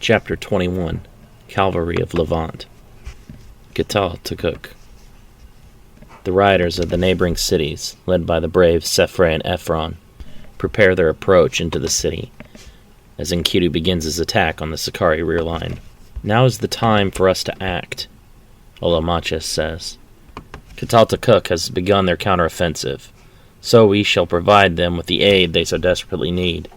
Chapter 21 Cavalry of Levant. Takuk. The riders of the neighboring cities, led by the brave Sephra and Ephron, prepare their approach into the city, as Enkidu begins his attack on the Sakari rear line. "Now is the time for us to act," Olamachus says. Takuk has begun their counteroffensive, so we shall provide them with the aid they so desperately need.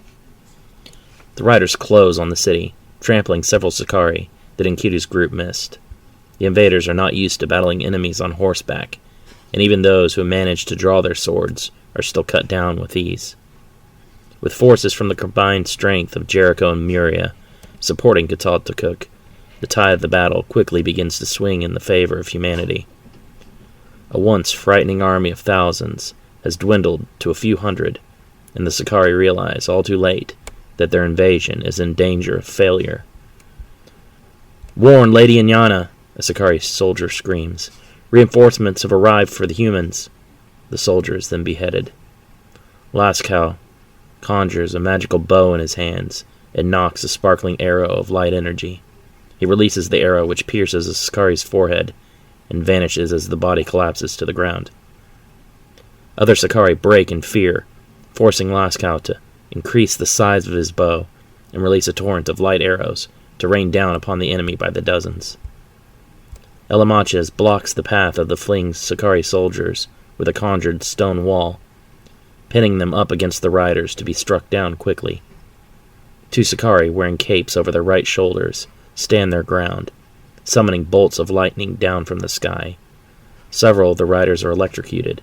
The riders close on the city, trampling several Sakari that Enkidu's group missed. The invaders are not used to battling enemies on horseback, and even those who manage to draw their swords are still cut down with ease. With forces from the combined strength of Jericho and Muria supporting Takuk, the tide of the battle quickly begins to swing in the favor of humanity. A once frightening army of thousands has dwindled to a few hundred, and the Sakari realize, all too late, that their invasion is in danger of failure. "Warn Lady Inyana!" a Sakari soldier screams. "Reinforcements have arrived for the humans." The soldier is then beheaded. Lascaux conjures a magical bow in his hands and knocks a sparkling arrow of light energy. He releases the arrow, which pierces a Sakari's forehead and vanishes as the body collapses to the ground. Other Sakari break in fear, forcing Lascaux to increase the size of his bow and release a torrent of light arrows to rain down upon the enemy by the dozens. Olamachus blocks the path of the fleeing Sakari soldiers with a conjured stone wall, pinning them up against the riders to be struck down quickly. Two Sakari, wearing capes over their right shoulders, stand their ground, summoning bolts of lightning down from the sky. Several of the riders are electrocuted,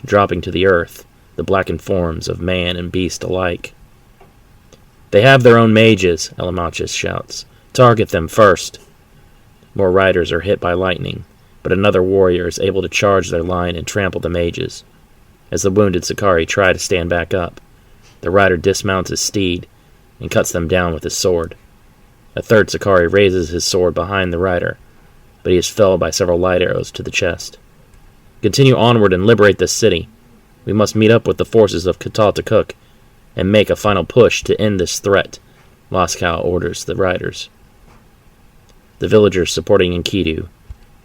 dropping to the earth the blackened forms of man and beast alike. "They have their own mages," Olamachus shouts. "Target them first." More riders are hit by lightning, but another warrior is able to charge their line and trample the mages. As the wounded Sakari try to stand back up, the rider dismounts his steed and cuts them down with his sword. A third Sakari raises his sword behind the rider, but he is felled by several light arrows to the chest. "Continue onward and liberate this city. We must meet up with the forces of Takuk and make a final push to end this threat," Lascaux orders the riders. The villagers supporting Enkidu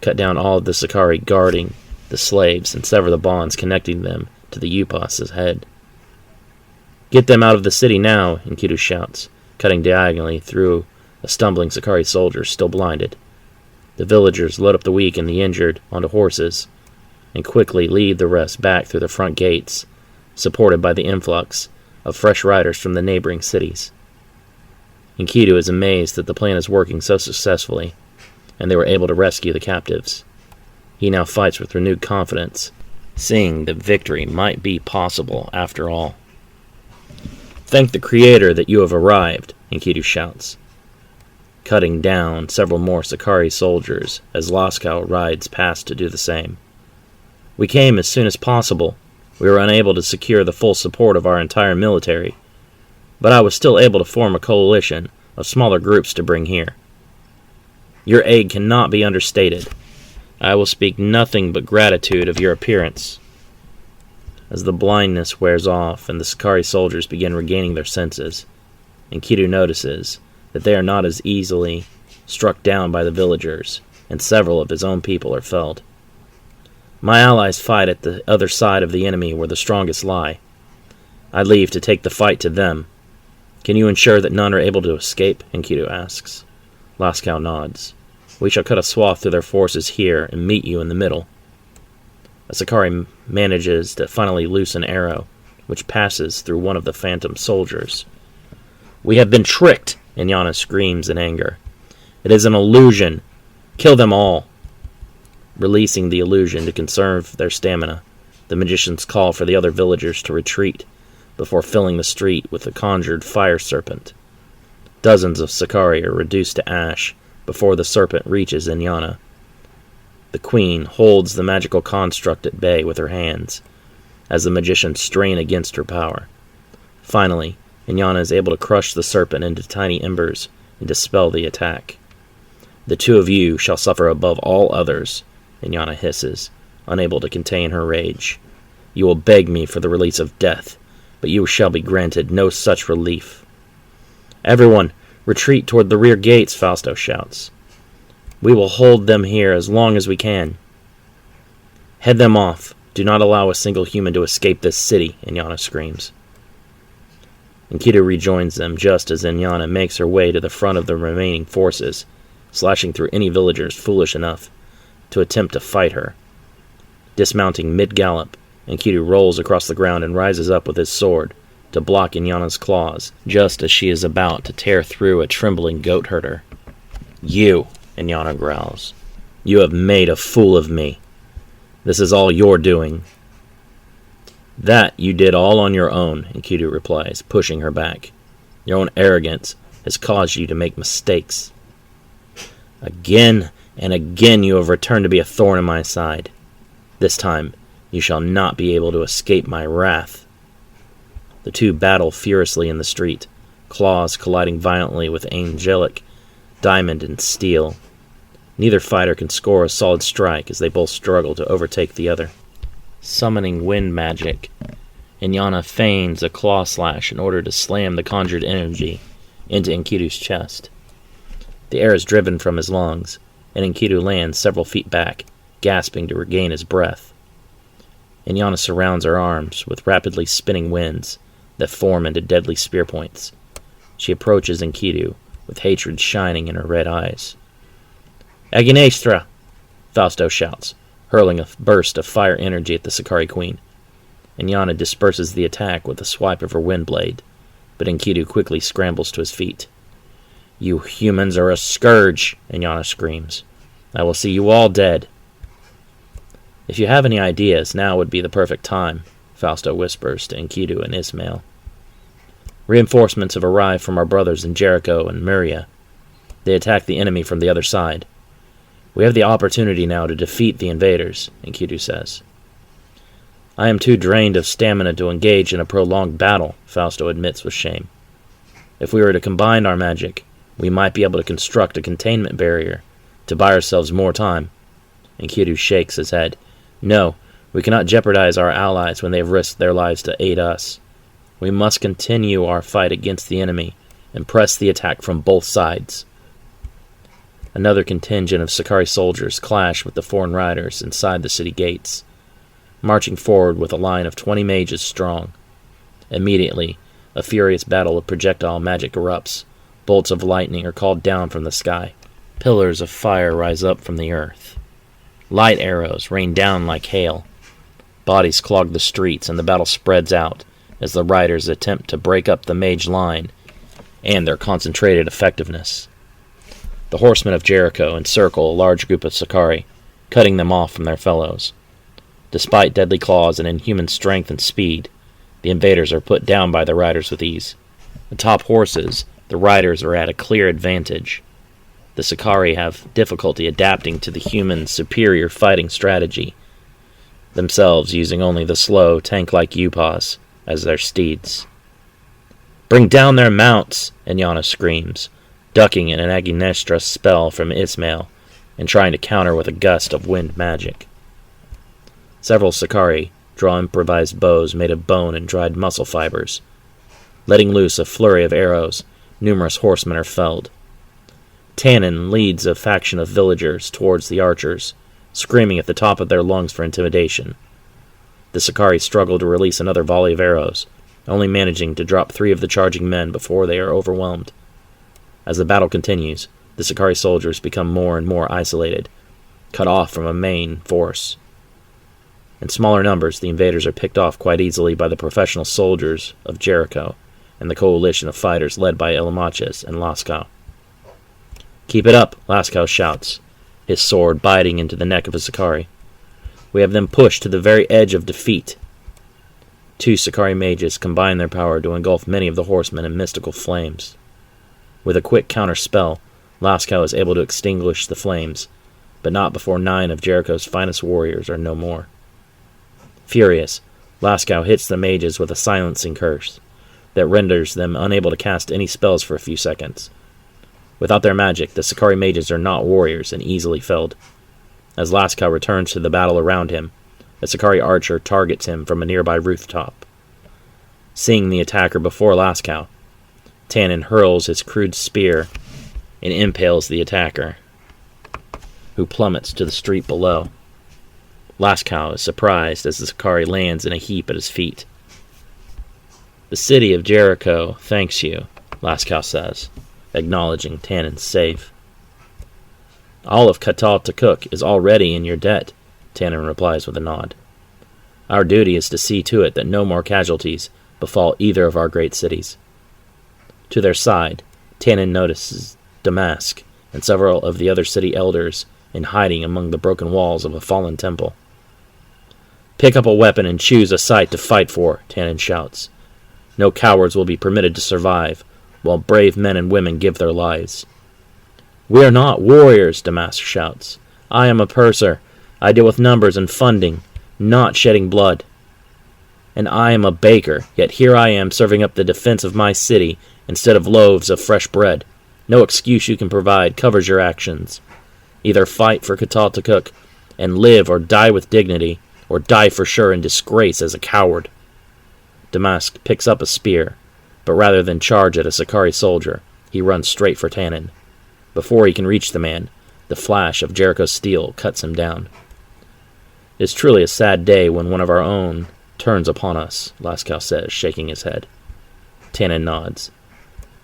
cut down all of the Sakari guarding the slaves and sever the bonds connecting them to the Upas's head. "Get them out of the city now," Enkidu shouts, cutting diagonally through a stumbling Sakari soldier still blinded. The villagers load up the weak and the injured onto horses and quickly lead the rest back through the front gates, supported by the influx of fresh riders from the neighboring cities. Enkidu is amazed that the plan is working so successfully, and they were able to rescue the captives. He now fights with renewed confidence, seeing that victory might be possible after all. "Thank the Creator that you have arrived," Enkidu shouts, cutting down several more Sakari soldiers as Lascaux rides past to do the same. "We came as soon as possible. We were unable to secure the full support of our entire military, but I was still able to form a coalition of smaller groups to bring here. Your aid cannot be understated. I will speak nothing but gratitude of your appearance." As the blindness wears off and the Sakari soldiers begin regaining their senses, Enkidu notices that they are not as easily struck down by the villagers, and several of his own people are felled. "My allies fight at the other side of the enemy where the strongest lie. I leave to take the fight to them. Can you ensure that none are able to escape?" Enkidu asks. Lascaux nods. "We shall cut a swath through their forces here and meet you in the middle." A Sakari manages to finally loose an arrow, which passes through one of the phantom soldiers. "We have been tricked!" Inyana screams in anger. "It is an illusion! Kill them all!" Releasing the illusion to conserve their stamina, the magicians call for the other villagers to retreat before filling the street with the conjured fire serpent. Dozens of Sakari are reduced to ash before the serpent reaches Inyana. The queen holds the magical construct at bay with her hands, as the magicians strain against her power. Finally, Inyana is able to crush the serpent into tiny embers and dispel the attack. "The two of you shall suffer above all others," Inyana hisses, unable to contain her rage. "You will beg me for the release of death, but you shall be granted no such relief. Everyone, Retreat toward the rear gates, Fausto shouts. We will hold them here as long as we can. Head them off. Do not allow a single human to escape this city, Inyana screams. Enkidu rejoins them just as Inyana makes her way to the front of the remaining forces, slashing through any villagers foolish enough to attempt to fight her. Dismounting mid-gallop, Enkidu rolls across the ground and rises up with his sword to block Inyana's claws, just as she is about to tear through a trembling goat herder. You, Inyana growls. You have made a fool of me. This is all your doing. That you did all on your own, Enkidu replies, pushing her back. Your own arrogance has caused you to make mistakes. Again and again you have returned to be a thorn in my side. This time you shall not be able to escape my wrath. The two battle furiously in the street, claws colliding violently with angelic diamond and steel. Neither fighter can score a solid strike as they both struggle to overtake the other. Summoning wind magic, Inyana feigns a claw slash in order to slam the conjured energy into Enkidu's chest. The air is driven from his lungs, and Enkidu lands several feet back, gasping to regain his breath. Inyana surrounds her arms with rapidly spinning winds that form into deadly spear points. She approaches Enkidu, with hatred shining in her red eyes. Aginestra! Fausto shouts, hurling a burst of fire energy at the Sakari Queen. Inyana disperses the attack with a swipe of her wind blade, but Enkidu quickly scrambles to his feet. You humans are a scourge, Inyana screams. I will see you all dead. If you have any ideas, now would be the perfect time, Fausto whispers to Enkidu and Ismail. Reinforcements have arrived from our brothers in Jericho and Muria. They attack the enemy from the other side. We have the opportunity now to defeat the invaders, Enkidu says. I am too drained of stamina to engage in a prolonged battle, Fausto admits with shame. If we were to combine our magic, we might be able to construct a containment barrier to buy ourselves more time. Enkidu shakes his head. No, we cannot jeopardize our allies when they have risked their lives to aid us. We must continue our fight against the enemy and press the attack from both sides. Another contingent of Sakari soldiers clash with the foreign riders inside the city gates, marching forward with a line of 20 mages strong. Immediately, a furious battle of projectile magic erupts. Bolts of lightning are called down from the sky. Pillars of fire rise up from the earth. Light arrows rain down like hail. Bodies clog the streets, and the battle spreads out as the riders attempt to break up the mage line and their concentrated effectiveness. The horsemen of Jericho encircle a large group of Sakari, cutting them off from their fellows. Despite deadly claws and inhuman strength and speed, the invaders are put down by the riders with ease. Atop horses, the riders are at a clear advantage. The Sakari have difficulty adapting to the humans' superior fighting strategy, themselves using only the slow, tank-like Upas as their steeds. Bring down their mounts, Inyana screams, ducking in an Aginestra spell from Ismail and trying to counter with a gust of wind magic. Several Sakari draw improvised bows made of bone and dried muscle fibers. Letting loose a flurry of arrows, numerous horsemen are felled. Tannen leads a faction of villagers towards the archers, screaming at the top of their lungs for intimidation. The Sakari struggle to release another volley of arrows, only managing to drop 3 of the charging men before they are overwhelmed. As the battle continues, the Sakari soldiers become more and more isolated, cut off from a main force. In smaller numbers, the invaders are picked off quite easily by the professional soldiers of Jericho and the coalition of fighters led by Elamaches and Lascaux. Keep it up, Lascaux shouts, his sword biting into the neck of a Sakari. We have them pushed to the very edge of defeat. 2 Sakari mages combine their power to engulf many of the horsemen in mystical flames. With a quick counter spell, Lascaux is able to extinguish the flames, but not before 9 of Jericho's finest warriors are no more. Furious, Lascaux hits the mages with a silencing curse that renders them unable to cast any spells for a few seconds. Without their magic, the Sakari mages are not warriors and easily felled. As Lascaux returns to the battle around him, a Sakari archer targets him from a nearby rooftop. Seeing the attacker before Lascaux, Tannen hurls his crude spear and impales the attacker, who plummets to the street below. Lascaux is surprised as the Sicarii lands in a heap at his feet. "The city of Jericho thanks you," Lascaux says, acknowledging Tannen's save. "All of Catal Takuk is already in your debt," Tannen replies with a nod. "Our duty is to see to it that no more casualties befall either of our great cities." To their side, Tannen notices Damask and several of the other city elders in hiding among the broken walls of a fallen temple. "Pick up a weapon and choose a site to fight for," Tannen shouts. "No cowards will be permitted to survive, while brave men and women give their lives." "We are not warriors," Damask shouts. "I am a purser. I deal with numbers and funding, not shedding blood. And I am a baker, yet here I am serving up the defense of my city instead of loaves of fresh bread. No excuse you can provide covers your actions. Either fight for Catal Takuk and live or die with dignity, or die for sure in disgrace as a coward." Damask picks up a spear, but rather than charge at a Sicarii soldier, he runs straight for Tannen. Before he can reach the man, the flash of Jericho's steel cuts him down. "It is truly a sad day when one of our own turns upon us," Lascaux says, shaking his head. Tannen nods.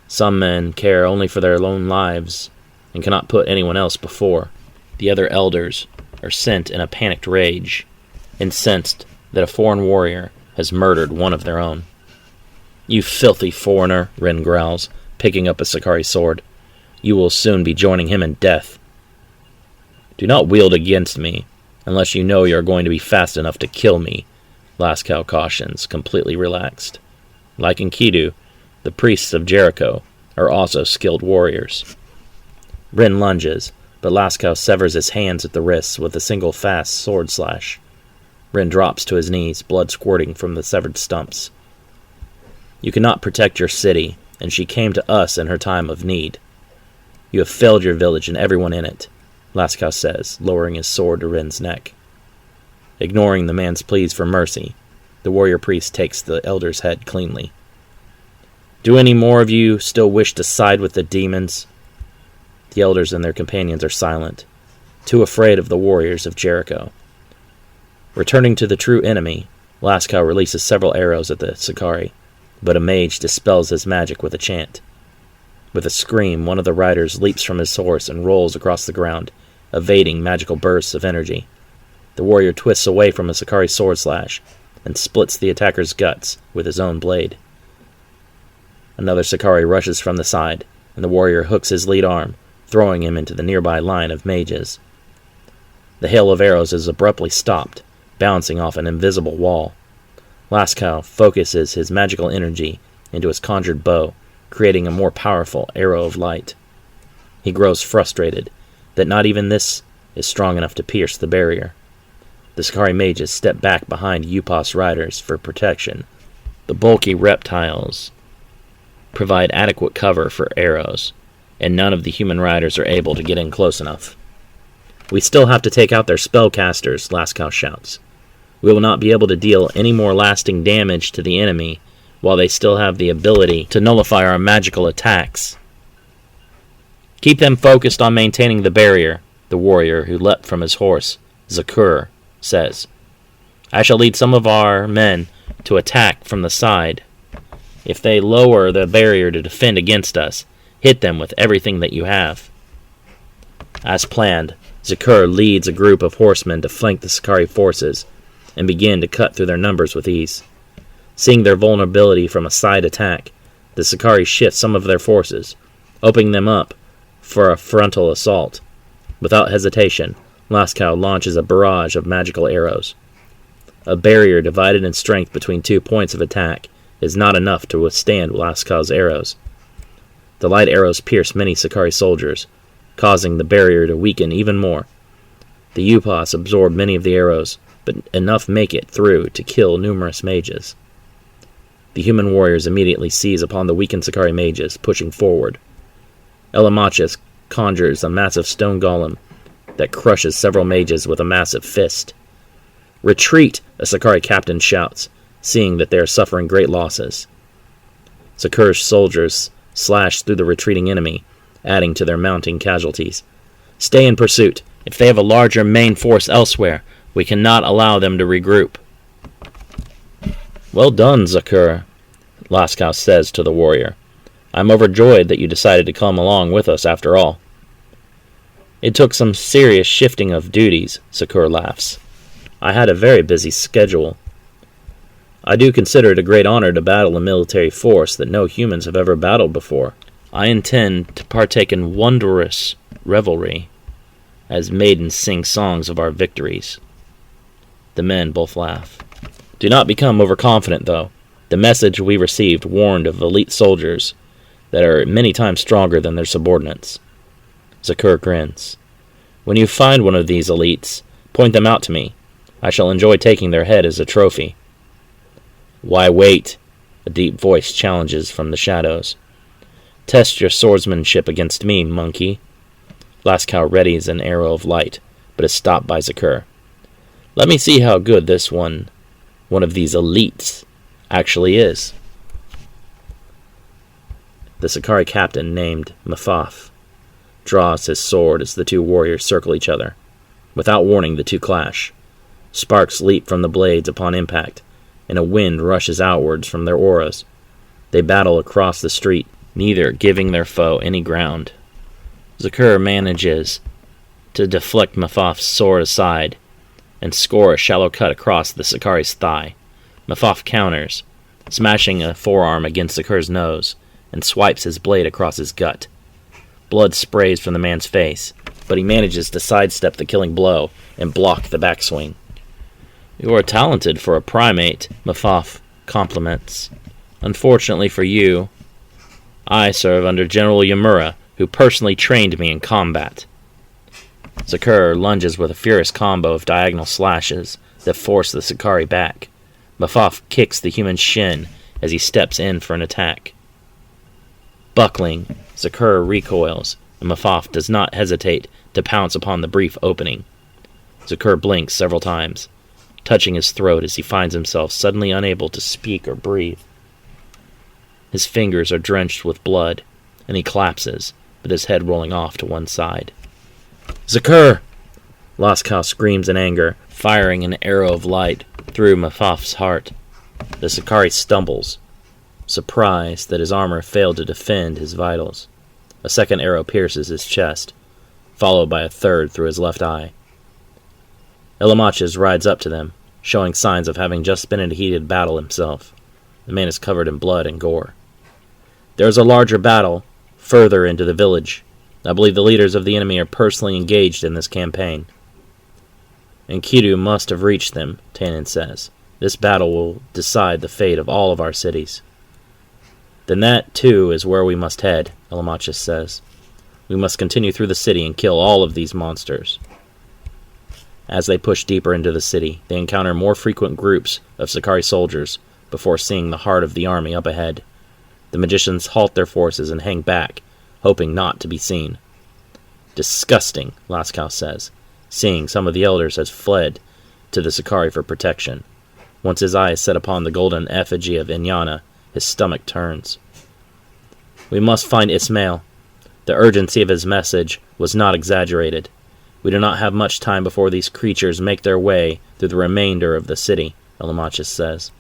"Some men care only for their own lives and cannot put anyone else before." The other elders are sent in a panicked rage, incensed that a foreign warrior has murdered one of their own. "You filthy foreigner," Rin growls, picking up a Sicarii sword. "You will soon be joining him in death." "Do not wield against me, unless you know you are going to be fast enough to kill me," Lascaux cautions, completely relaxed. Like Enkidu, the priests of Jericho are also skilled warriors. Rin lunges, but Lascaux severs his hands at the wrists with a single fast sword slash. Rin drops to his knees, blood squirting from the severed stumps. "You cannot protect your city, and she came to us in her time of need. You have failed your village and everyone in it," Lascaux says, lowering his sword to Rin's neck. Ignoring the man's pleas for mercy, the warrior priest takes the elder's head cleanly. "Do any more of you still wish to side with the demons?" The elders and their companions are silent, too afraid of the warriors of Jericho. Returning to the true enemy, Lascaux releases several arrows at the Sicarii, but a mage dispels his magic with a chant. With a scream, one of the riders leaps from his horse and rolls across the ground, evading magical bursts of energy. The warrior twists away from a Sicarii sword slash and splits the attacker's guts with his own blade. Another Sicarii rushes from the side, and the warrior hooks his lead arm, throwing him into the nearby line of mages. The hail of arrows is abruptly stopped, bouncing off an invisible wall. Lascaux focuses his magical energy into his conjured bow, creating a more powerful arrow of light. He grows frustrated that not even this is strong enough to pierce the barrier. The Sicarii mages step back behind Upos riders for protection. The bulky reptiles provide adequate cover for arrows, and none of the human riders are able to get in close enough. "We still have to take out their spellcasters," Lascaux shouts. "We will not be able to deal any more lasting damage to the enemy while they still have the ability to nullify our magical attacks. Keep them focused on maintaining the barrier," the warrior who leapt from his horse, Zakur, says. "I shall lead some of our men to attack from the side. If they lower the barrier to defend against us, hit them with everything that you have." As planned, Zakur leads a group of horsemen to flank the Sicarii forces and begin to cut through their numbers with ease. Seeing their vulnerability from a side attack, the Sicarii shift some of their forces, opening them up for a frontal assault. Without hesitation, Lascaux launches a barrage of magical arrows. A barrier divided in strength between 2 points of attack is not enough to withstand Lascaux's arrows. The light arrows pierce many Sicarii soldiers, causing the barrier to weaken even more. The Upos absorb many of the arrows, but enough make it through to kill numerous mages. The human warriors immediately seize upon the weakened Sicarii mages, pushing forward. Elamachus conjures a massive stone golem that crushes several mages with a massive fist. "Retreat!" a Sicarii captain shouts, seeing that they are suffering great losses. Zakur's soldiers slash through the retreating enemy, adding to their mounting casualties. Stay in pursuit. If they have a larger main force elsewhere, we cannot allow them to regroup. Well done, Zakur, Laskow says to the warrior. I'm overjoyed that you decided to come along with us after all. It took some serious shifting of duties, Zakur laughs. I had a very busy schedule. I do consider it a great honor to battle a military force that no humans have ever battled before. I intend to partake in wondrous revelry as maidens sing songs of our victories. The men both laugh. Do not become overconfident, though. The message we received warned of elite soldiers that are many times stronger than their subordinates. Zakur grins. When you find one of these elites, point them out to me. I shall enjoy taking their head as a trophy. Why wait? A deep voice challenges from the shadows. Test your swordsmanship against me, monkey. Laskow readies an arrow of light, but is stopped by Zakur. Let me see how good this one of these elites, actually is. The Sakari captain, named Mafaf, draws his sword as the two warriors circle each other. Without warning, the two clash. Sparks leap from the blades upon impact, and a wind rushes outwards from their auras. They battle across the street, neither giving their foe any ground. Zakur manages to deflect Mafaf's sword aside and score a shallow cut across the Sakari's thigh. Mafaf counters, smashing a forearm against Zakur's nose, and swipes his blade across his gut. Blood sprays from the man's face, but he manages to sidestep the killing blow and block the backswing. You are talented for a primate, Mafaf compliments. Unfortunately for you, I serve under General Yamura, who personally trained me in combat. Zakur lunges with a furious combo of diagonal slashes that force the Sakari back. Mafaf kicks the human shin as he steps in for an attack. Buckling, Zakur recoils, and Mafaf does not hesitate to pounce upon the brief opening. Zakur blinks several times, touching his throat as he finds himself suddenly unable to speak or breathe. His fingers are drenched with blood, and he collapses, with his head rolling off to one side. Zakur! Laskow screams in anger, firing an arrow of light through Mafaf's heart. The Sakari stumbles, surprised that his armor failed to defend his vitals. A second arrow pierces his chest, followed by a third through his left eye. Elamaches rides up to them, showing signs of having just been in a heated battle himself. The man is covered in blood and gore. There is a larger battle further into the village. I believe the leaders of the enemy are personally engaged in this campaign. Enkidu must have reached them, Tanin says. This battle will decide the fate of all of our cities. Then that, too, is where we must head, Elamaches says. We must continue through the city and kill all of these monsters. As they push deeper into the city, they encounter more frequent groups of Sakari soldiers before seeing the heart of the army up ahead. The magicians halt their forces and hang back, hoping not to be seen. Disgusting, Laskow says, seeing some of the elders has fled to the Sakari for protection. Once his eye is set upon the golden effigy of Inyana, his stomach turns. We must find Ismail. The urgency of his message was not exaggerated. We do not have much time before these creatures make their way through the remainder of the city, Elamaches says.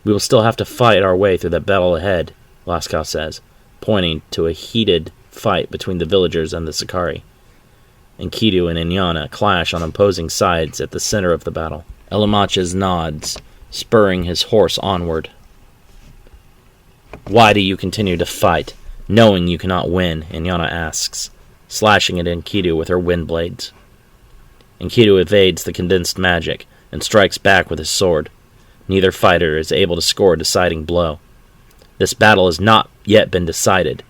We will still have to fight our way through that battle ahead, Laskow says, pointing to a heated fight between the villagers and the Sakari. Enkidu and Inyana clash on opposing sides at the center of the battle. Elamaches nods, spurring his horse onward. Why do you continue to fight, knowing you cannot win? Inyana asks, slashing at Enkidu with her wind blades. Enkidu evades the condensed magic and strikes back with his sword. Neither fighter is able to score a deciding blow. This battle has not yet been decided.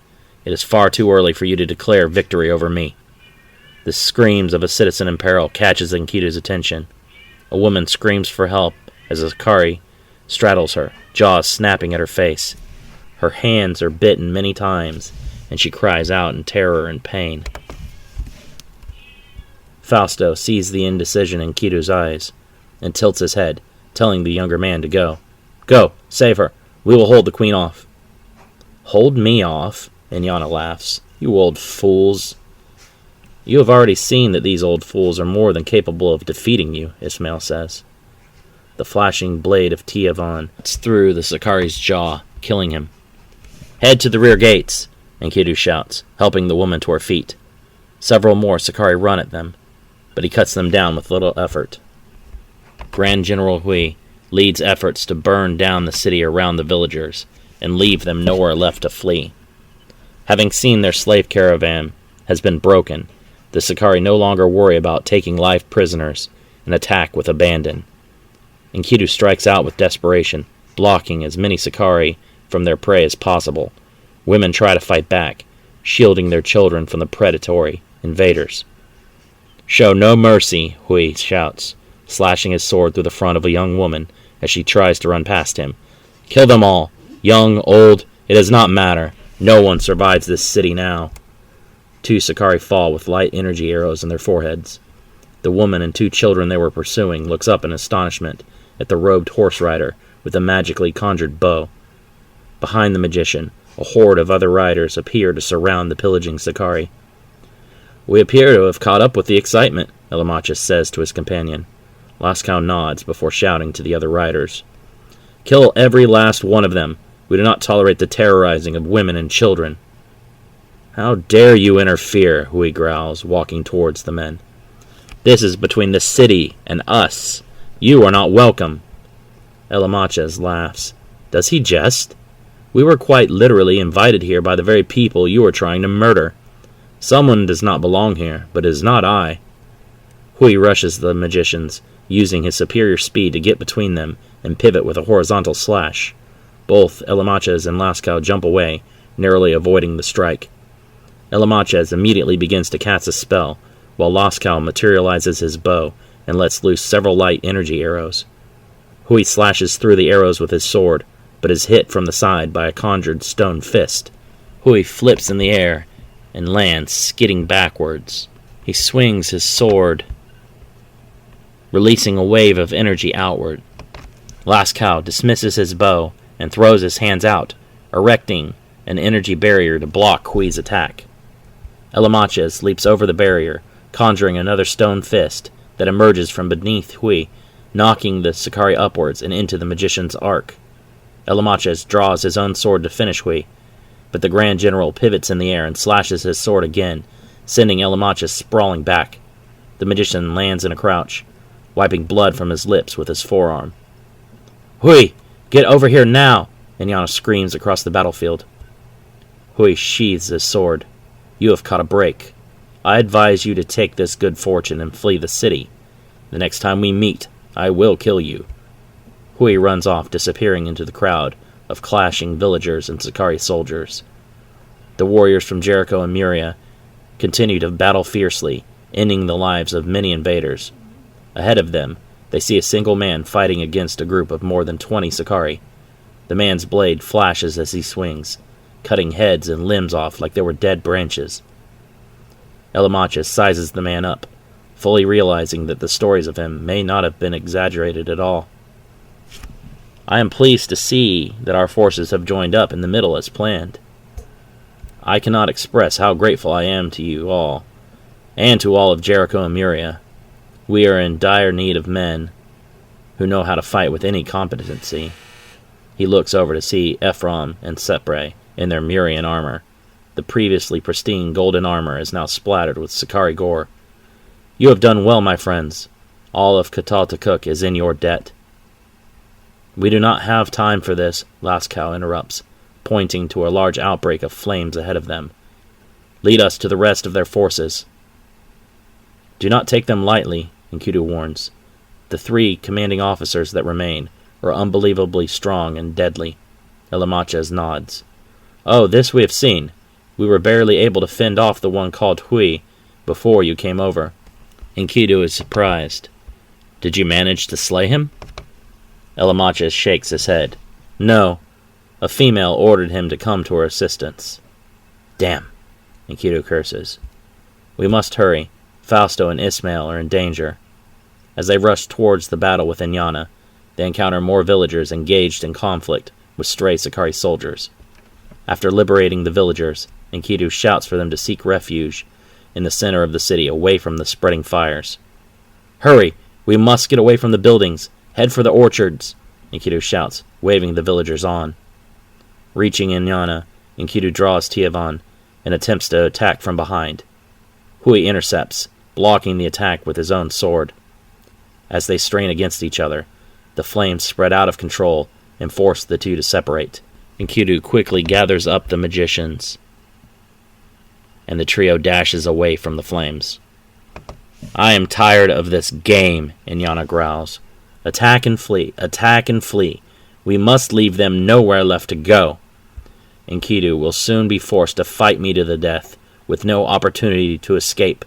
It is far too early for you to declare victory over me. The screams of a citizen in peril catches Enkidu's attention. A woman screams for help as a Sakari straddles her, jaws snapping at her face. Her hands are bitten many times, and she cries out in terror and pain. Fausto sees the indecision in Enkidu's eyes and tilts his head, telling the younger man to go. Go, save her. We will hold the queen off. Hold me off, Inyana laughs. You old fools. You have already seen that these old fools are more than capable of defeating you, Ismail says. The flashing blade of Tiavan cuts through the Sakari's jaw, killing him. Head to the rear gates, Enkidu shouts, helping the woman to her feet. Several more Sakari run at them, but he cuts them down with little effort. Grand General Hui leads efforts to burn down the city around the villagers and leave them nowhere left to flee. Having seen their slave caravan has been broken, the Sakari no longer worry about taking live prisoners and attack with abandon. Enkidu strikes out with desperation, blocking as many Sakari from their prey as possible. Women try to fight back, shielding their children from the predatory invaders. Show no mercy, Hui shouts, slashing his sword through the front of a young woman as she tries to run past him. Kill them all, young, old, it does not matter. No one survives this city now. 2 Sakari fall with light energy arrows in their foreheads. The woman and 2 children they were pursuing looks up in astonishment at the robed horse rider with a magically conjured bow. Behind the magician, a horde of other riders appear to surround the pillaging Sakari. We appear to have caught up with the excitement, Elamachus says to his companion. Lascaux nods before shouting to the other riders. Kill every last one of them. We do not tolerate the terrorizing of women and children. How dare you interfere, Hui growls, walking towards the men. This is between the city and us. You are not welcome. Elamachus laughs. Does he jest? We were quite literally invited here by the very people you are trying to murder. Someone does not belong here, but it is not I. Hui rushes the magicians, using his superior speed to get between them and pivot with a horizontal slash. Both Elamachus and Lascaux jump away, narrowly avoiding the strike. Elamachus immediately begins to cast a spell, while Lascaux materializes his bow and lets loose several light energy arrows. Hui slashes through the arrows with his sword, but is hit from the side by a conjured stone fist. Hui flips in the air and lands, skidding backwards. He swings his sword, releasing a wave of energy outward. Lascaux dismisses his bow and throws his hands out, erecting an energy barrier to block Hui's attack. Elamachus leaps over the barrier, conjuring another stone fist that emerges from beneath Hui, knocking the Sakari upwards and into the magician's arc. Elamachus draws his own sword to finish Hui, but the Grand General pivots in the air and slashes his sword again, sending Elamachus sprawling back. The magician lands in a crouch, wiping blood from his lips with his forearm. Hui, get over here now! Inyana screams across the battlefield. Hui sheathes his sword. You have caught a break. I advise you to take this good fortune and flee the city. The next time we meet, I will kill you. Hui runs off, disappearing into the crowd of clashing villagers and Sakari soldiers. The warriors from Jericho and Muria continue to battle fiercely, ending the lives of many invaders. Ahead of them, they see a single man fighting against a group of more than 20 Sakari. The man's blade flashes as he swings, cutting heads and limbs off like they were dead branches. Elamachus sizes the man up, fully realizing that the stories of him may not have been exaggerated at all. I am pleased to see that our forces have joined up in the middle as planned. I cannot express how grateful I am to you all, and to all of Jericho and Muria. We are in dire need of men who know how to fight with any competency. He looks over to see Ephron and Sepre in their Murian armor. The previously pristine golden armor is now splattered with Sakari gore. You have done well, my friends. All of Katal is in your debt. We do not have time for this, Lascaux interrupts, pointing to a large outbreak of flames ahead of them. Lead us to the rest of their forces. Do not take them lightly, Enkidu warns. The 3 commanding officers that remain are unbelievably strong and deadly. Elamachus nods. Oh, this we have seen. We were barely able to fend off the one called Hui before you came over. Enkidu is surprised. Did you manage to slay him? Elamachus shakes his head. No. A female ordered him to come to her assistance. Damn, Enkidu curses. We must hurry. Fausto and Ismail are in danger. As they rush towards the battle with Inyana, they encounter more villagers engaged in conflict with stray Sakari soldiers. After liberating the villagers, Enkidu shouts for them to seek refuge in the center of the city, away from the spreading fires. "Hurry! We must get away from the buildings! Head for the orchards!" Enkidu shouts, waving the villagers on. Reaching Inyana, Enkidu draws Tiavan and attempts to attack from behind. Hui intercepts, blocking the attack with his own sword. As they strain against each other, the flames spread out of control and force the two to separate. Enkidu quickly gathers up the magicians, and the trio dashes away from the flames. "I am tired of this game," Inyana growls. "Attack and flee, attack and flee. We must leave them nowhere left to go. Enkidu will soon be forced to fight me to the death, with no opportunity to escape."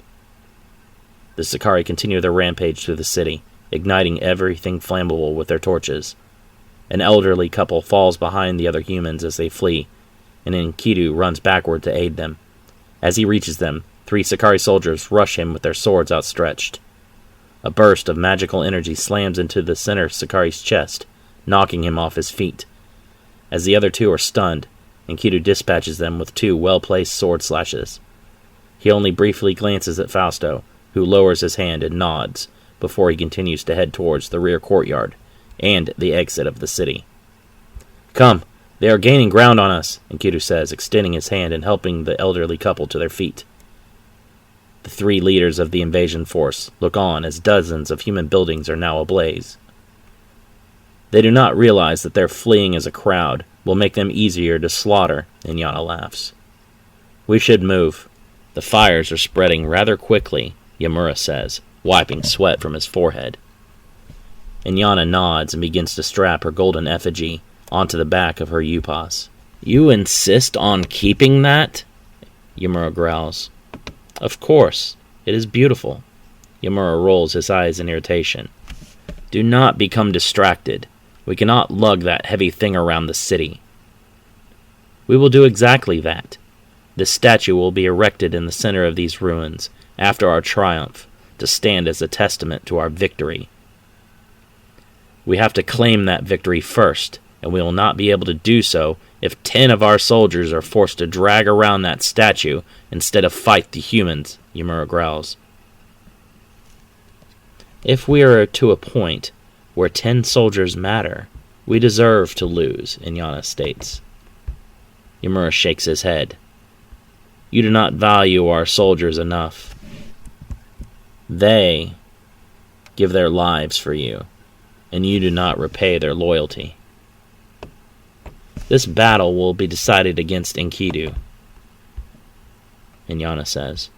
The Sicarii continue their rampage through the city, igniting everything flammable with their torches. An elderly couple falls behind the other humans as they flee, and Enkidu runs backward to aid them. As he reaches them, 3 Sicarii soldiers rush him with their swords outstretched. A burst of magical energy slams into the center Sicarii's chest, knocking him off his feet. As the other 2 are stunned, Enkidu dispatches them with 2 well-placed sword slashes. He only briefly glances at Fausto, who lowers his hand and nods, before he continues to head towards the rear courtyard and the exit of the city. "Come, they are gaining ground on us," Enkidu says, extending his hand and helping the elderly couple to their feet. The 3 leaders of the invasion force look on as dozens of human buildings are now ablaze. They do not realize that their fleeing as a crowd will make them easier to slaughter, Inyana laughs. "We should move. The fires are spreading rather quickly," Yamura says, wiping sweat from his forehead. Inyana nods and begins to strap her golden effigy onto the back of her upas. "You insist on keeping that?" Yamura growls. "Of course. It is beautiful." Yamura rolls his eyes in irritation. "Do not become distracted. We cannot lug that heavy thing around the city." "We will do exactly that. This statue will be erected in the center of these ruins after our triumph, to stand as a testament to our victory. We have to claim that victory first, and we will not be able to do so if 10 of our soldiers are forced to drag around that statue instead of fight the humans," Yamura growls. "If we are to a point where 10 soldiers matter, we deserve to lose," Inyana states. Yamura shakes his head. "You do not value our soldiers enough. They give their lives for you, and you do not repay their loyalty. This battle will be decided against Enkidu," Inyana says.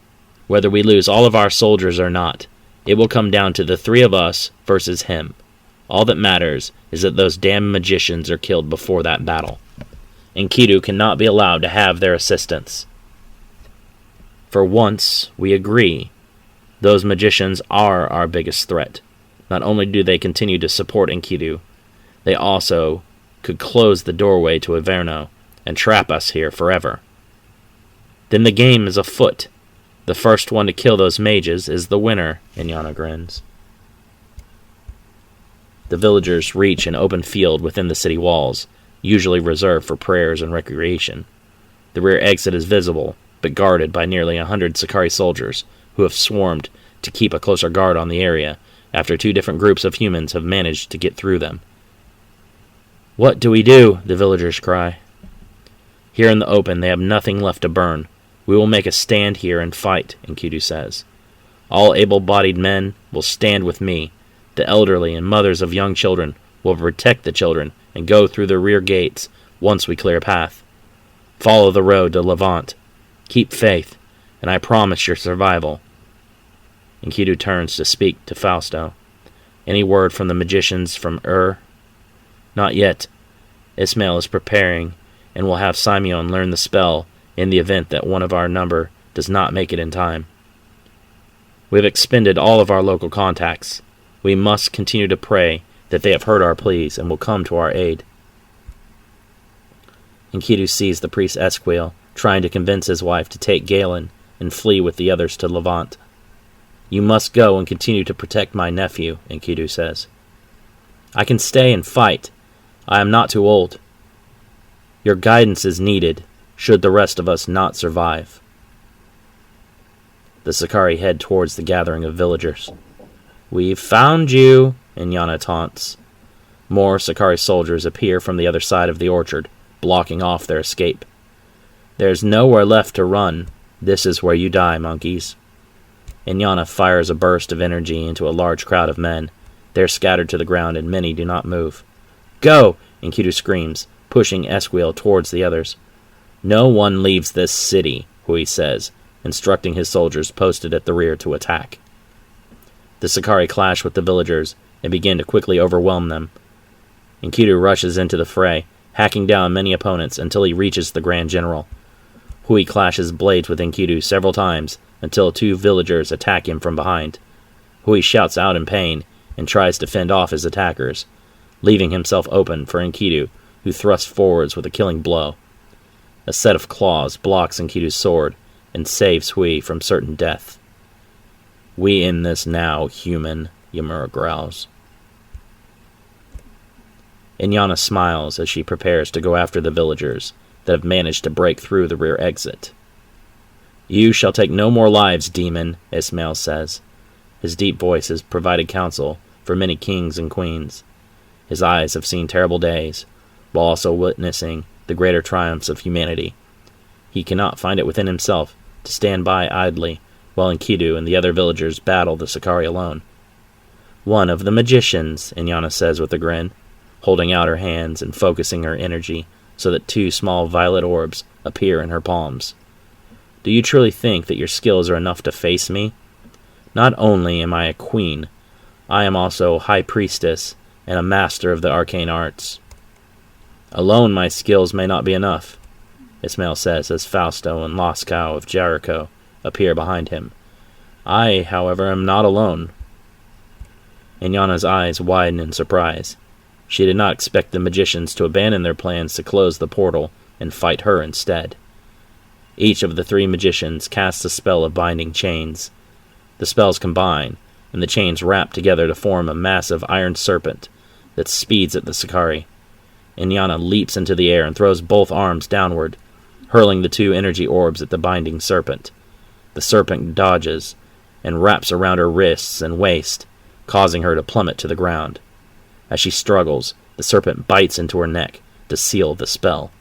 "Whether we lose all of our soldiers or not, it will come down to the 3 of us versus him. All that matters is that those damn magicians are killed before that battle. Enkidu cannot be allowed to have their assistance." "For once, we agree. Those magicians are our biggest threat. Not only do they continue to support Enkidu, they also could close the doorway to Averno and trap us here forever." "Then the game is afoot. The first one to kill those mages is the winner," Inyana grins. The villagers reach an open field within the city walls, usually reserved for prayers and recreation. The rear exit is visible, but guarded by nearly 100 Sicarii soldiers, who have swarmed to keep a closer guard on the area after 2 different groups of humans have managed to get through them. "What do we do?" the villagers cry. "Here in the open, they have nothing left to burn. We will make a stand here and fight," Enkidu says. "All able-bodied men will stand with me. The elderly and mothers of young children will protect the children and go through the rear gates once we clear a path. Follow the road to Levant. Keep faith, and I promise your survival." Enkidu turns to speak to Fausto. "Any word from the magicians from "Not yet. Ismail is preparing, and will have Simeon learn the spell in the event that one of our number does not make it in time. We have expended all of our local contacts. We must continue to pray that they have heard our pleas and will come to our aid." Enkidu sees the priest Esquiel trying to convince his wife to take Galen and flee with the others to Levant. "You must go and continue to protect my nephew," Enkidu says. "I can stay and fight. I am not too old." "Your guidance is needed," should the rest of us not survive. The Sakari head towards the gathering of villagers. "We've found you," Inyana taunts. More Sakari soldiers appear from the other side of the orchard, blocking off their escape. "There's nowhere left to run. This is where you die, monkeys." Inyana fires a burst of energy into a large crowd of men. They're scattered to the ground, and many do not move. "Go!" Enkidu screams, pushing Esquiel towards the others. "No one leaves this city," Hui says, instructing his soldiers posted at the rear to attack. The Sakari clash with the villagers and begin to quickly overwhelm them. Enkidu rushes into the fray, hacking down many opponents until he reaches the Grand General. Hui clashes blades with Enkidu several times until 2 villagers attack him from behind. Hui shouts out in pain and tries to fend off his attackers, leaving himself open for Enkidu, who thrusts forwards with a killing blow. A set of claws blocks Enkidu's sword and saves Hui from certain death. "We end this now, human," Yamura growls. Inyana smiles as she prepares to go after the villagers that have managed to break through the rear exit. "You shall take no more lives, demon," Ismail says. His deep voice has provided counsel for many kings and queens. His eyes have seen terrible days, while also witnessing the greater triumphs of humanity. He cannot find it within himself to stand by idly while Enkidu and the other villagers battle the Sakari alone. "One of the magicians," Inyana says with a grin, holding out her hands and focusing her energy so that 2 small violet orbs appear in her palms. "Do you truly think that your skills are enough to face me? Not only am I a queen, I am also high priestess and a master of the arcane arts. Alone my skills may not be enough," Ismail says as Fausto and Lascaux of Jericho appear behind him. "I, however, am not alone." Inyana's eyes widen in surprise. She did not expect the magicians to abandon their plans to close the portal and fight her instead. Each of the 3 magicians casts a spell of binding chains. The spells combine, and the chains wrap together to form a massive iron serpent that speeds at the Sakari. Inyana leaps into the air and throws both arms downward, hurling the 2 energy orbs at the binding serpent. The serpent dodges and wraps around her wrists and waist, causing her to plummet to the ground. As she struggles, the serpent bites into her neck to seal the spell.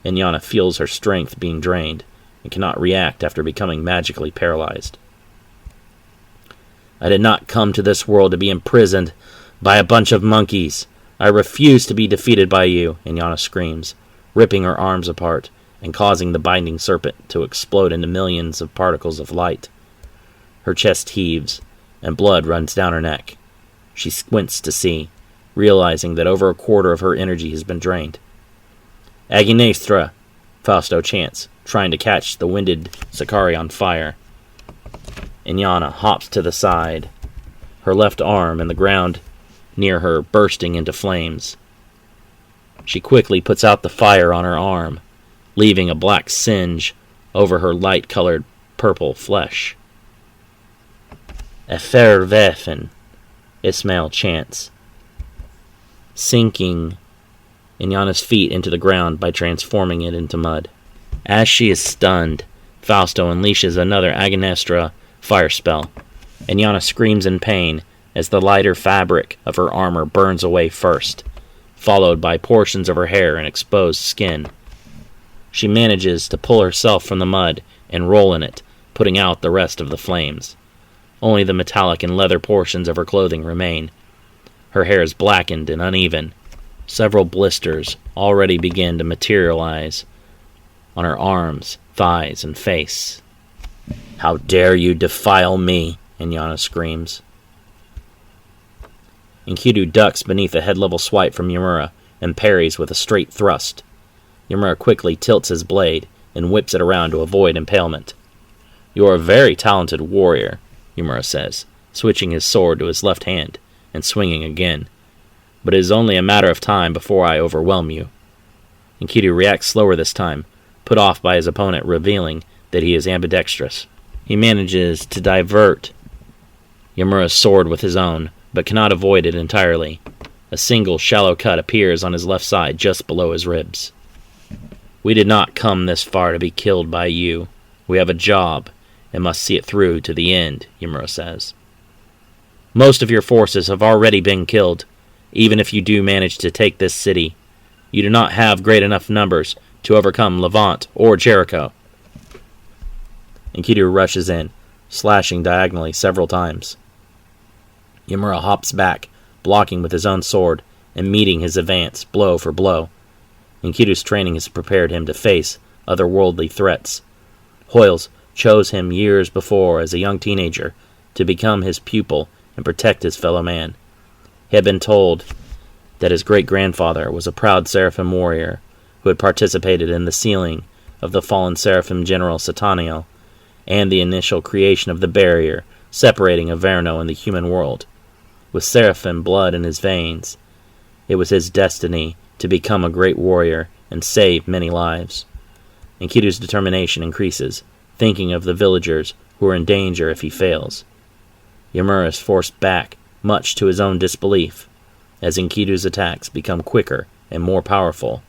Inyana feels her strength being drained and cannot react after becoming magically paralyzed. "I did not come to this world to be imprisoned by a bunch of monkeys. I refuse to be defeated by you," Inyana screams, ripping her arms apart and causing the binding serpent to explode into millions of particles of light. Her chest heaves, and blood runs down her neck. She squints to see, realizing that over a quarter of her energy has been drained. "Aginestra," Fausto chants, trying to catch the winded Sakari on fire. Inyana hops to the side, her left arm and the ground near her bursting into flames. She quickly puts out the fire on her arm, leaving a black singe over her light-colored purple flesh. "Effervefen," Ismail chants, sinking Inyana's feet into the ground by transforming it into mud. As she is stunned, Fausto unleashes another Aginestra fire spell. Inyana screams in pain as the lighter fabric of her armor burns away first, followed by portions of her hair and exposed skin. She manages to pull herself from the mud and roll in it, putting out the rest of the flames. Only the metallic and leather portions of her clothing remain. Her hair is blackened and uneven. Several blisters already begin to materialize on her arms, thighs, and face. "How dare you defile me!" Inyana screams. Enkidu ducks beneath a head-level swipe from Yamura and parries with a straight thrust. Yamura quickly tilts his blade and whips it around to avoid impalement. "You are a very talented warrior," Yamura says, switching his sword to his left hand and swinging again. "But it is only a matter of time before I overwhelm you." Enkidu reacts slower this time, put off by his opponent revealing that he is ambidextrous. He manages to divert Yamura's sword with his own, but cannot avoid it entirely. A single shallow cut appears on his left side just below his ribs. We did not come this far to be killed by you. We have a job, and must see it through to the end, Yamura says. Most of your forces have already been killed, even if you do manage to take this city. You do not have great enough numbers to overcome Levant or Jericho. Enkidu rushes in, slashing diagonally several times. Yamura hops back, blocking with his own sword, and meeting his advance blow for blow. Enkidu's training has prepared him to face otherworldly threats. Hoyles chose him years before as a young teenager to become his pupil and protect his fellow man. He had been told that his great-grandfather was a proud Seraphim warrior who had participated in the sealing of the fallen Seraphim general Sataniel and the initial creation of the barrier separating Averno and the human world. With Seraphim blood in his veins, it was his destiny to become a great warrior and save many lives. Enkidu's determination increases, thinking of the villagers who are in danger if he fails. Yamura is forced back, much to his own disbelief, as Enkidu's attacks become quicker and more powerful.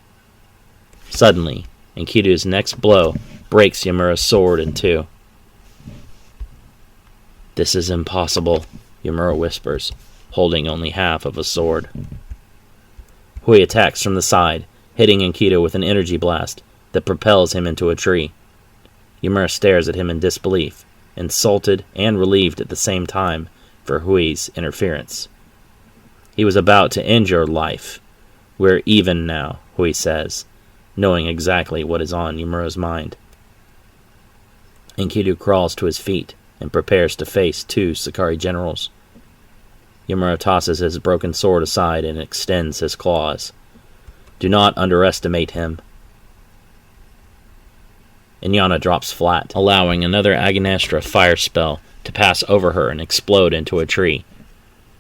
Suddenly, Enkidu's next blow breaks Yamura's sword in two. "This is impossible," Yamura whispers, holding only half of a sword. Hui attacks from the side, hitting Enkidu with an energy blast that propels him into a tree. Yamura stares at him in disbelief, insulted and relieved at the same time for Hui's interference. "He was about to end your life. We're even now," Hui says, knowing exactly what is on Yamura's mind. Enkidu crawls to his feet and prepares to face two Sakari generals. Yamura tosses his broken sword aside and extends his claws. "Do not underestimate him." Inyana drops flat, allowing another Agnestra fire spell to pass over her and explode into a tree.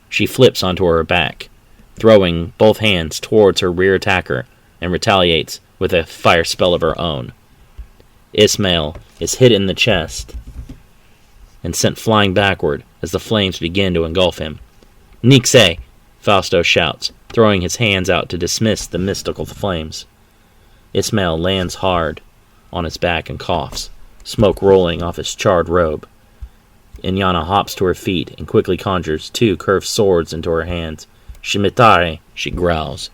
She flips onto her back, throwing both hands towards her rear attacker, and retaliates with a fire spell of her own. Ismail is hit in the chest and sent flying backward as the flames begin to engulf him. "Nixe!" Fausto shouts, throwing his hands out to dismiss the mystical flames. Ismail lands hard on his back and coughs, smoke rolling off his charred robe. Inyana hops to her feet and quickly conjures two curved swords into her hands. "Shimitare!" she growls,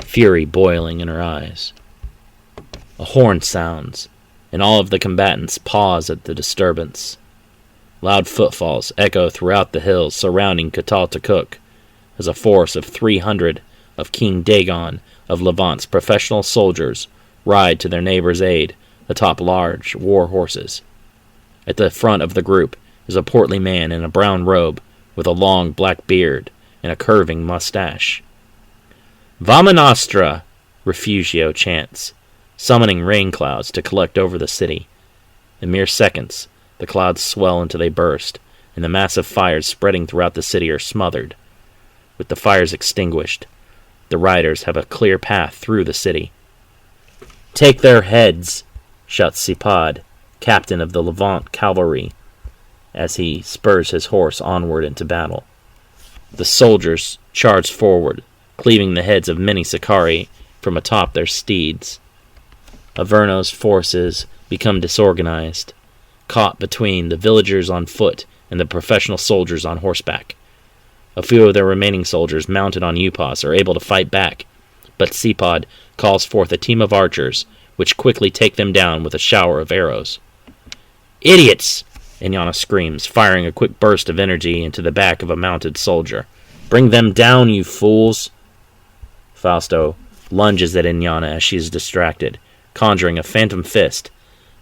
fury boiling in her eyes. A horn sounds, and all of the combatants pause at the disturbance. Loud footfalls echo throughout the hills surrounding Catal Takuk as a force of 300 of King Dagon of Levant's professional soldiers ride to their neighbor's aid atop large war horses. At the front of the group is a portly man in a brown robe with a long black beard and a curving mustache. "Vamanastra!" Refugio chants, summoning rain clouds to collect over the city. In mere seconds, the clouds swell until they burst, and the massive fires spreading throughout the city are smothered. With the fires extinguished, the riders have a clear path through the city. "Take their heads!" shouts Sipad, captain of the Levant Cavalry, as he spurs his horse onward into battle. The soldiers charge forward, cleaving the heads of many Sakari from atop their steeds. Averno's forces become disorganized, caught between the villagers on foot and the professional soldiers on horseback. A few of their remaining soldiers mounted on Upas are able to fight back, but Sipad calls forth a team of archers, which quickly take them down with a shower of arrows. "Idiots!" Inyana screams, firing a quick burst of energy into the back of a mounted soldier. "Bring them down, you fools!" Fausto lunges at Inyana as she is distracted, conjuring a phantom fist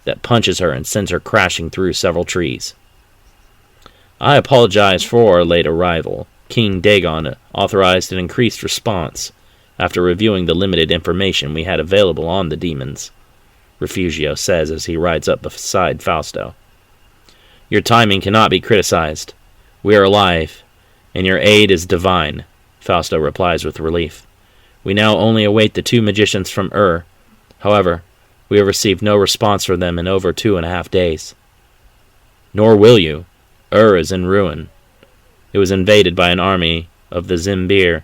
that punches her and sends her crashing through several trees. "I apologize for our late arrival. King Dagon authorized an increased response after reviewing the limited information we had available on the demons," Refugio says as he rides up beside Fausto. "Your timing cannot be criticized. We are alive, and your aid is divine," Fausto replies with relief. "We now only await the two magicians from However, we have received no response from them in over 2.5 days. "Nor will you. Is in ruin. It was invaded by an army of the Zimbir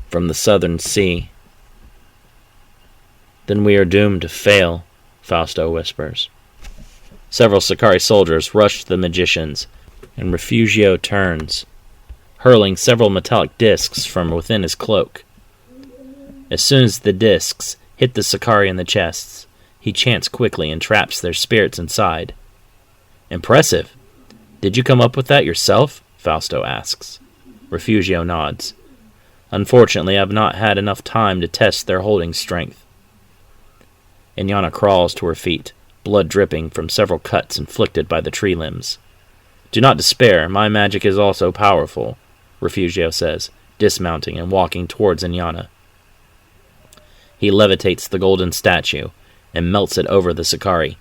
from the southern sea." "Then we are doomed to fail," Fausto whispers. Several Sakari soldiers rush the magicians, and Refugio turns, hurling several metallic discs from within his cloak. As soon as the discs hit the Sakari in the chests, he chants quickly and traps their spirits inside. Impressive! Did you come up with that yourself? Fausto asks. Refugio nods. Unfortunately, I've not had enough time to test their holding strength. Inyana crawls to her feet, blood dripping from several cuts inflicted by the tree limbs. Do not despair, my magic is also powerful, Refugio says, dismounting and walking towards Inyana. He levitates the golden statue and melts it over the Sakari,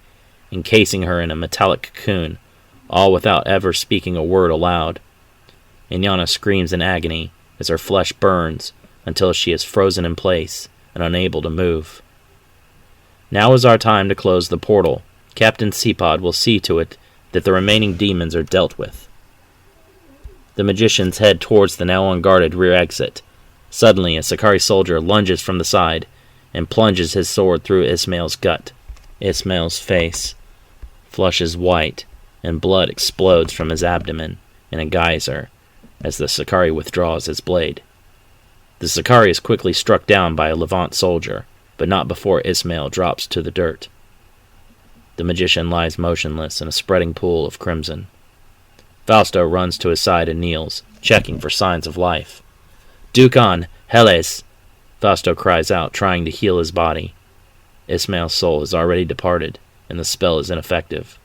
encasing her in a metallic cocoon, all without ever speaking a word aloud. Inyana screams in agony as her flesh burns until she is frozen in place and unable to move. Now is our time to close the portal. Captain Seapod will see to it that the remaining demons are dealt with. The magicians head towards the now unguarded rear exit. Suddenly, a Sakari soldier lunges from the side and plunges his sword through Ismail's gut. Ismail's face flushes white, and blood explodes from his abdomen in a geyser as the Sakari withdraws his blade. The Sakari is quickly struck down by a Levant soldier, but not before Ismail drops to the dirt. The magician lies motionless in a spreading pool of crimson. Fausto runs to his side and kneels, checking for signs of life. Dukan, Heles! Fausto cries out, trying to heal his body. Ismail's soul has already departed, and the spell is ineffective.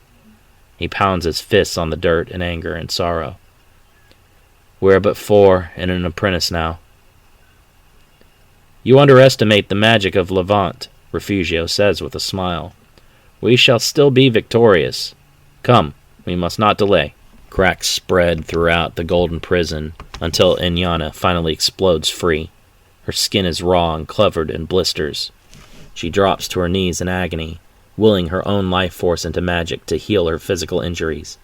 He pounds his fists on the dirt in anger and sorrow. We're but 4 and an apprentice now. You underestimate the magic of Levant, Refugio says with a smile. We shall still be victorious. Come, we must not delay. Cracks spread throughout the golden prison until Inyana finally explodes free. Her skin is raw and covered in blisters. She drops to her knees in agony, willing her own life force into magic to heal her physical injuries.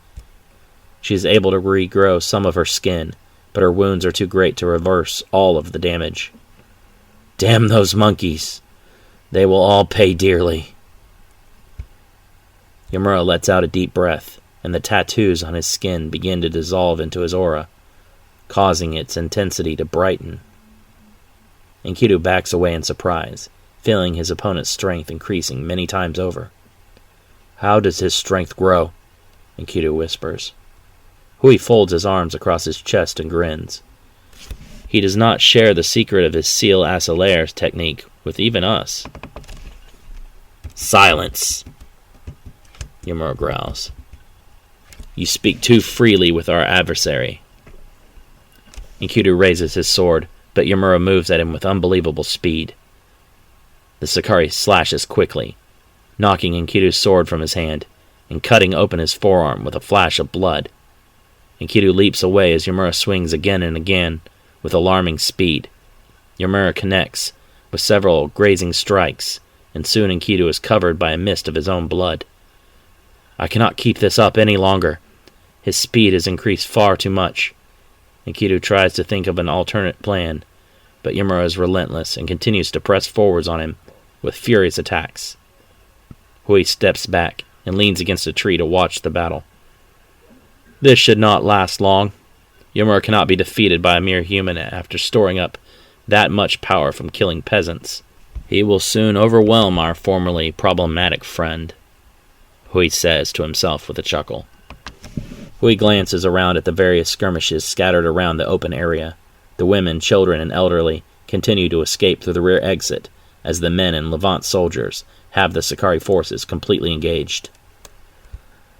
She is able to regrow some of her skin, but her wounds are too great to reverse all of the damage. Damn those monkeys! They will all pay dearly. Yamura lets out a deep breath, and the tattoos on his skin begin to dissolve into his aura, causing its intensity to brighten. Enkidu backs away in surprise, feeling his opponent's strength increasing many times over. How does his strength grow? Enkidu whispers. Hui folds his arms across his chest and grins. He does not share the secret of his seal Acelaire's technique with even us. Silence! Yamura growls. You speak too freely with our adversary. Enkidu raises his sword, but Yamura moves at him with unbelievable speed. The Sakari slashes quickly, knocking Enkidu's sword from his hand and cutting open his forearm with a flash of blood. Enkidu leaps away as Yamura swings again and again with alarming speed. Yamura connects with several grazing strikes, and soon Enkidu is covered by a mist of his own blood. I cannot keep this up any longer. His speed has increased far too much. Enkidu tries to think of an alternate plan, but Yamura is relentless and continues to press forwards on him with furious attacks. Hui steps back and leans against a tree to watch the battle. This should not last long. Yamura cannot be defeated by a mere human after storing up that much power from killing peasants. He will soon overwhelm our formerly problematic friend, Hui says to himself with a chuckle. Hui glances around at the various skirmishes scattered around the open area. The women, children, and elderly continue to escape through the rear exit as the men and Levant soldiers have the Sakari forces completely engaged.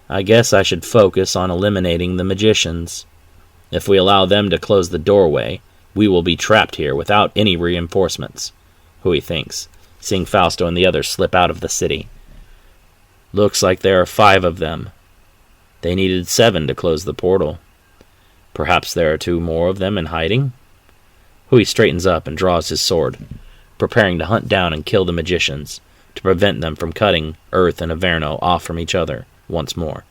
I guess I should focus on eliminating the magicians. If we allow them to close the doorway, we will be trapped here without any reinforcements, Hui thinks, seeing Fausto and the others slip out of the city. Looks like there are 5 of them. They needed 7 to close the portal. Perhaps there are 2 more of them in hiding? Hui straightens up and draws his sword, preparing to hunt down and kill the magicians, to prevent them from cutting Earth and Averno off from each other once more.